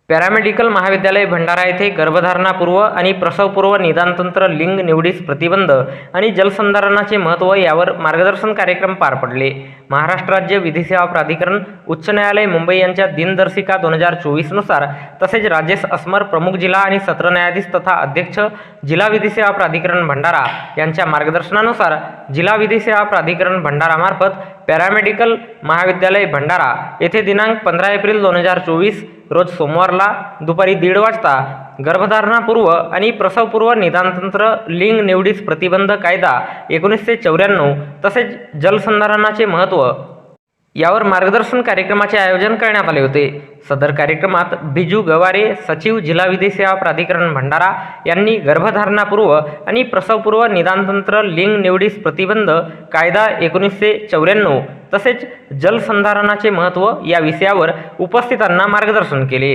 Paramedical महाविद्यालय भंडारा येथे गर्भधारणापूर्व आणि प्रसवपूर्व निदानतंत्र, लिंग निवडीस प्रतिबंध आणि जलसंधारणाचे महत्त्व यावर मार्गदर्शन कार्यक्रम पार पडले. महाराष्ट्र राज्य विधी सेवा प्राधिकरण, उच्च न्यायालय मुंबई यांच्या दिनदर्शिका 2024 नुसार तसेच राजेश असमर, प्रमुख जिल्हा आणि सत्र न्यायाधीश तथा अध्यक्ष, जिल्हा विधी सेवा प्राधिकरण भंडारा यांच्या मार्गदर्शनानुसार जिल्हा विधी सेवा प्राधिकरण भंडारामार्फत पॅरामेडिकल महाविद्यालय भंडारा येथे दिनांक 15 एप्रिल 2024 रोज सोमवारला दुपारी 1:30 वाजता गर्भधारणापूर्व आणि प्रसवपूर्व निदानतंत्र, लिंग निवडीस प्रतिबंध कायदा 1994 तसेच जलसंधारणाचे महत्त्व यावर मार्गदर्शन कार्यक्रमाचे आयोजन करण्यात आले होते. सदर कार्यक्रमात बिजू गवारे, सचिव, जिल्हा विधी सेवा प्राधिकरण भंडारा यांनी गर्भधारणापूर्व आणि प्रसवपूर्व निदानतंत्र, लिंग निवडीस प्रतिबंध कायदा 1994 तसेच जलसंधारणाचे महत्त्व या विषयावर उपस्थितांना मार्गदर्शन केले.